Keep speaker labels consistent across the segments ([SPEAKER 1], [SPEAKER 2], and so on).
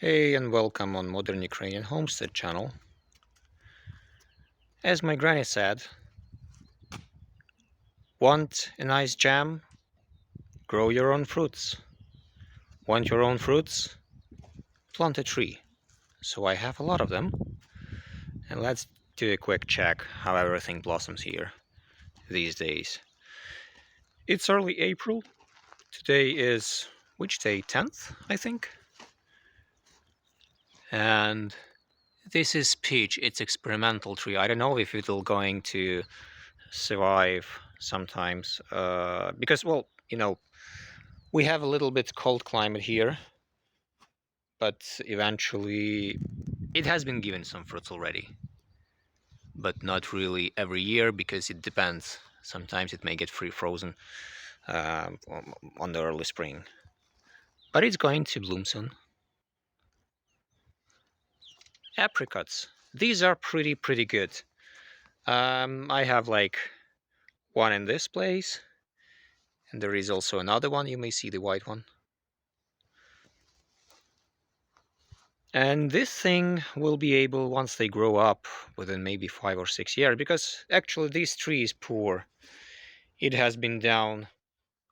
[SPEAKER 1] Hey and welcome on Modern Ukrainian Homestead channel. As my granny said, want a nice jam? Grow your own fruits. Want your own fruits? Plant a tree. So I have a lot of them. And let's do a quick check how everything blossoms here these days. It's early April. Today is, which day? 10th, I think. And this is peach. It's experimental tree. I don't know if it'll going to survive sometimes because, well, we have a little bit cold climate here, but eventually it has been given some fruits already, but not really every year because it depends. Sometimes it may get free frozen uh, on the early spring, but it's going to bloom soon. Apricots. These are pretty good. I have like one in this place, and there is also another one. You may see the white one. And this thing will be able, once they grow up, within maybe 5 or 6 years, because actually this tree is poor. It has been down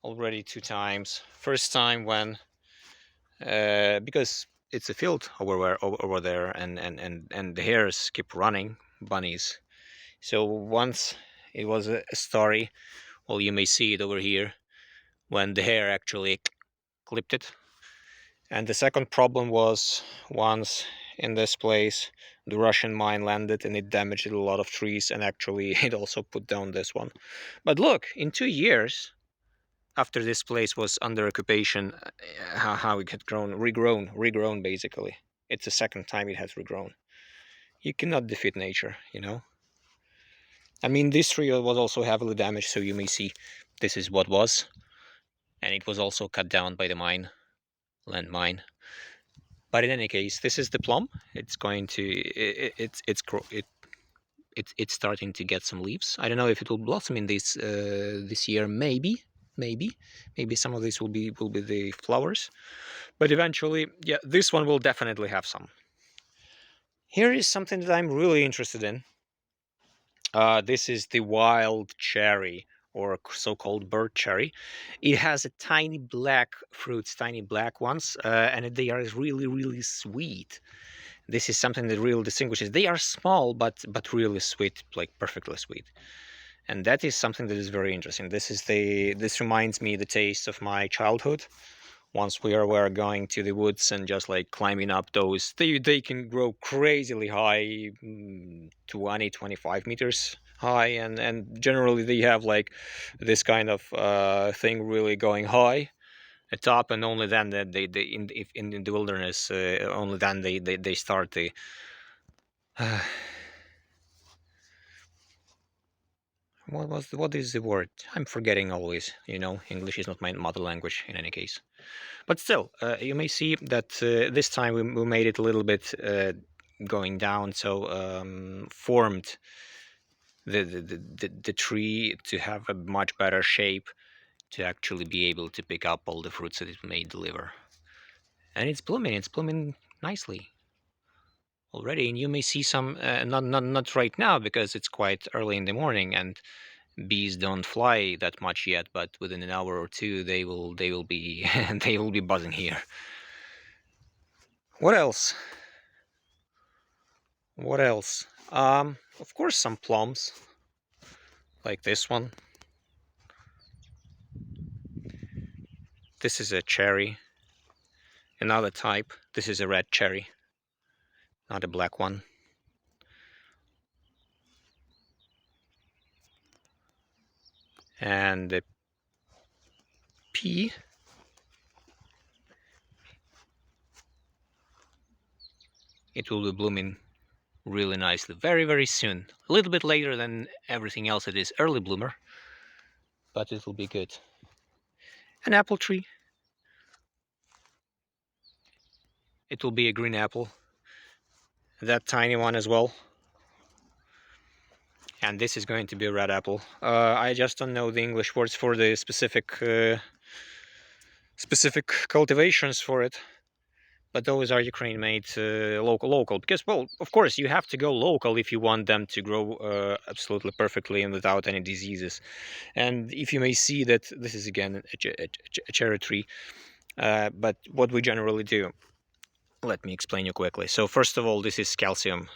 [SPEAKER 1] already 2 times. First time when, because it's a field over there, and the hares keep running, bunnies. So once it was a story, well, you may see it over here, when the hare actually clipped it. And the second problem was once in this place, the Russian mine landed and it damaged a lot of trees, and actually it also put down this one. But look, in 2 years after this place was under occupation, how it had regrown basically. It's the second time it has regrown. You cannot defeat nature. I mean, this tree was also heavily damaged, so you may see this is what was, and it was also cut down by the landmine. But in any case, this is the plum. It's going to it's starting to get some leaves. I don't know if it will blossom in this year. Maybe some of these will be the flowers. But eventually, yeah, this one will definitely have some. Here is something that I'm really interested in. This is the wild cherry, or so-called bird cherry. It has a tiny black fruits, tiny black ones, and they are really sweet. This is something that really distinguishes. They are small, but really sweet, like perfectly sweet. And that is something that is very interesting. This reminds me the taste of my childhood. Once we were going to the woods and just like climbing up those, they can grow crazily high, 20-25 meters high, and generally they have like this kind of thing really going high at top, and only then that they in the wilderness, only then they start the uh, what is the word? I'm forgetting always. English is not my mother language in any case. But still, you may see that this time we made it a little bit going down, so formed the tree to have a much better shape to actually be able to pick up all the fruits that it may deliver. And it's blooming nicely already. And you may see some, not right now because it's quite early in the morning and bees don't fly that much yet, but within an hour or two they will be they will be buzzing here. What else? What else? Of course, some plums, like this one. This is a cherry, another type. This is a red cherry, not a black one. And the pea. It will be blooming really nicely very soon. A little bit later than everything else. It is early bloomer, but it will be good. An apple tree. It will be a green apple. That tiny one as well. And this is going to be a red apple. I just don't know the English words for the specific cultivations for it. but those are Ukraine-made, local. Because, well, of course, you have to go local if you want them to grow absolutely perfectly and without any diseases. And if you may see that this is again a cherry tree, but what we generally do, let me explain you quickly. So first of all, this is calcium,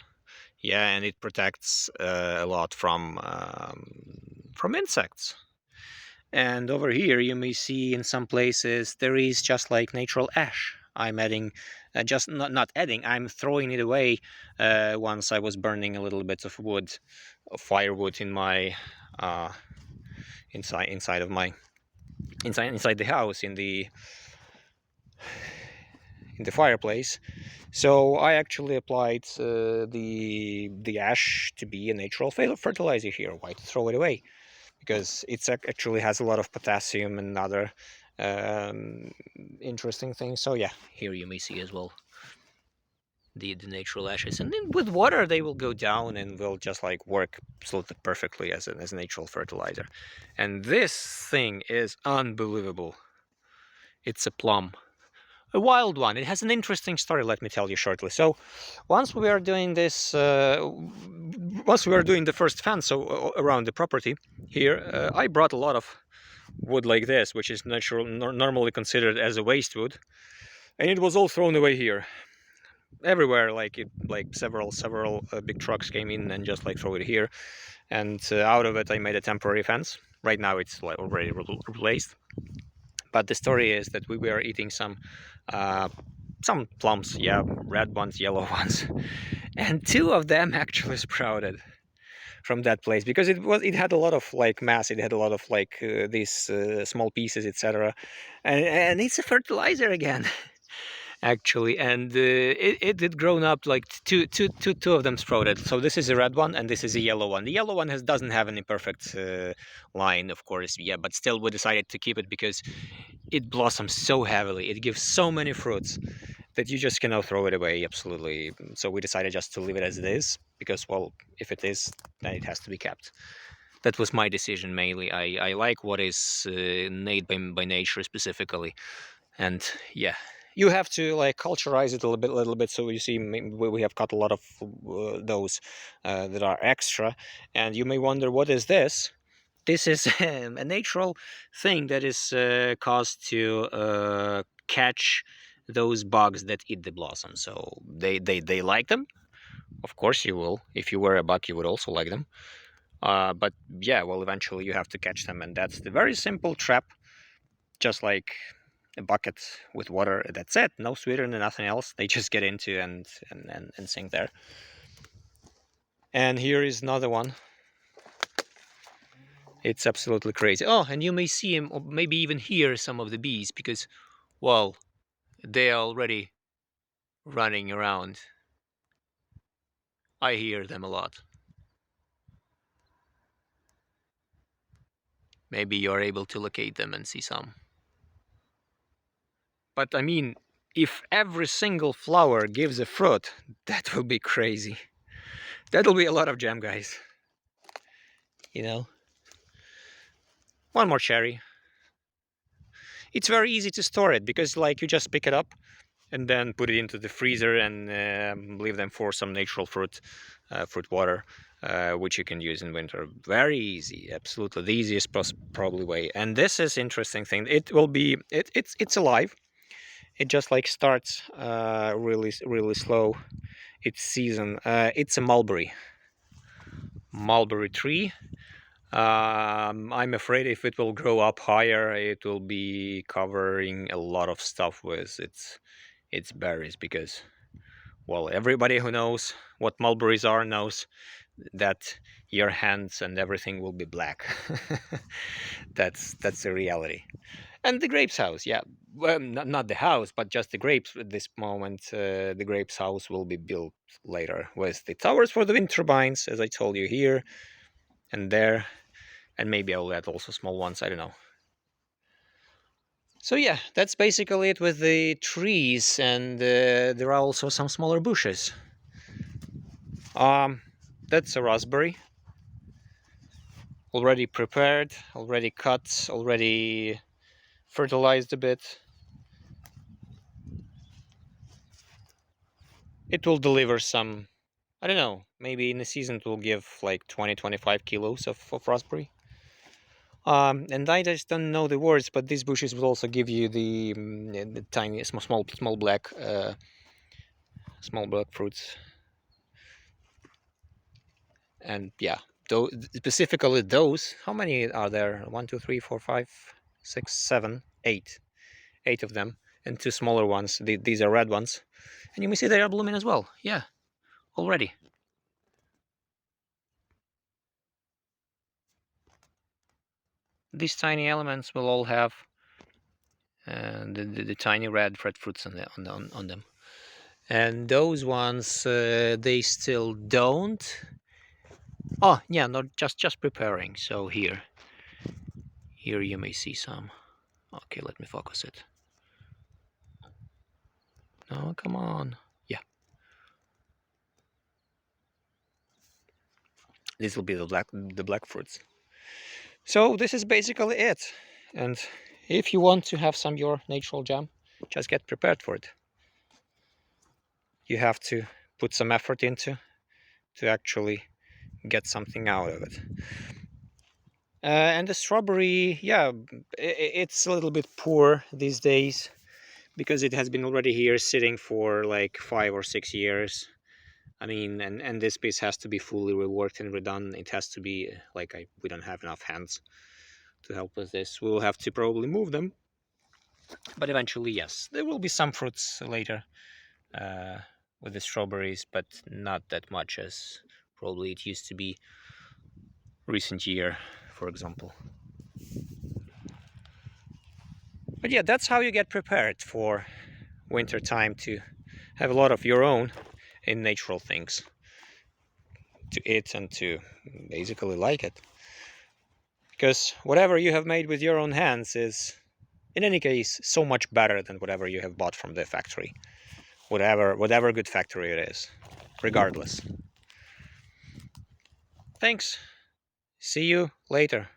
[SPEAKER 1] yeah, and it protects a lot from insects. And over here, you may see in some places there is just like natural ash. I'm adding, just not adding. I'm throwing it away. Once I was burning a little bit of wood, of firewood in my uh, inside of my inside the house in the fireplace. So I actually applied the ash to be a natural fertilizer here. Why to throw it away? Because it actually has a lot of potassium and other um, interesting things. So yeah, here you may see as well the natural ashes, and then with water they will go down and will just like work absolutely perfectly as a natural fertilizer. And this thing is unbelievable. It's a plum, a wild one. It has an interesting story, let me tell you shortly. So once we are doing this, once we are doing the first fence around the property here, I brought a lot of wood like this, which is normally considered as a waste wood, and it was all thrown away here, everywhere. Like several big trucks came in and just like throw it here, and out of it I made a temporary fence. Right now it's like already replaced. But the story is that we were eating uh, some plums, yeah, red ones, yellow ones, and two of them actually sprouted from that place because it had a lot of like mass. It had a lot of like these small pieces, etc. And it's a fertilizer again. Actually, and it had grown up like two of them sprouted. So this is a red one and this is a yellow one. The yellow one doesn't have any perfect line, of course, yeah, but still we decided to keep it because it blossoms so heavily. It gives so many fruits that you just cannot throw it away, absolutely. So we decided just to leave it as it is because, well, if it is, then it has to be kept. That was my decision mainly. I like what is made by nature specifically, and yeah, you have to like culturize it a little bit. So you see, we have cut a lot of those that are extra, and you may wonder what is this. This is a natural thing that is caused to catch those bugs that eat the blossom. So they like them. Of course you will. If you were a bug, you would also like them. But yeah, well, eventually you have to catch them, and that's the very simple trap. Just like a bucket with water. That's it. No sweetener, nothing else. They just get into and sink there. And here is another one. It's absolutely crazy. Oh, and you may see him, or maybe even hear some of the bees because, well, they're already running around. I hear them a lot. Maybe you're able to locate them and see some. But I mean, if every single flower gives a fruit, that will be crazy. That'll be a lot of jam, guys. You know? One more cherry. It's very easy to store it because like you just pick it up and then put it into the freezer and leave them for some natural fruit water, which you can use in winter. Very easy, absolutely the easiest probably way. And this is interesting thing. It will be it's alive. It just like starts really slow. It's season. It's a mulberry tree. I'm afraid if it will grow up higher, it will be covering a lot of stuff with its berries because, well, everybody who knows what mulberries are knows that your hands and everything will be black. That's the reality. And the grapes house, yeah, well, not the house, but just the grapes. At this moment, the grapes house will be built later with the towers for the wind turbines, as I told you here and there, and maybe I'll add also small ones. I don't know. So yeah, that's basically it with the trees, and there are also some smaller bushes. Um, that's a raspberry, already prepared, already cut, already fertilized a bit. it will deliver some, I don't know, maybe in a season it will give like 20-25 kilos of raspberry. And I just don't know the words, but these bushes will also give you the tiny, small black fruits. And yeah, specifically those. How many are there? One, two, three, four, five, six, seven, eight. 8 of them, and 2 smaller ones. These are red ones, and you may see they are blooming as well. Yeah, already. These tiny elements will all have the tiny red fruits on them. And those ones, they still don't. Oh, yeah, not just preparing. So here you may see some. Okay, let me focus it. No, come on. Yeah, this will be the black fruits. So this is basically it. And if you want to have some your natural jam, just get prepared for it. You have to put some effort into to actually get something out of it. And the strawberry, yeah, it's a little bit poor these days because it has been already here sitting for like 5 or 6 years. I mean, and this piece has to be fully reworked and redone. It has to be like we don't have enough hands to help with this. We'll have to probably move them, but eventually, yes, there will be some fruits later uh, with the strawberries, but not that much as probably it used to be recent year, for example. But yeah, that's how you get prepared for winter time, to have a lot of your own in natural things to eat and to basically like it. Because whatever you have made with your own hands is, in any case, so much better than whatever you have bought from the factory. Whatever good factory it is, regardless. Thanks. See you later.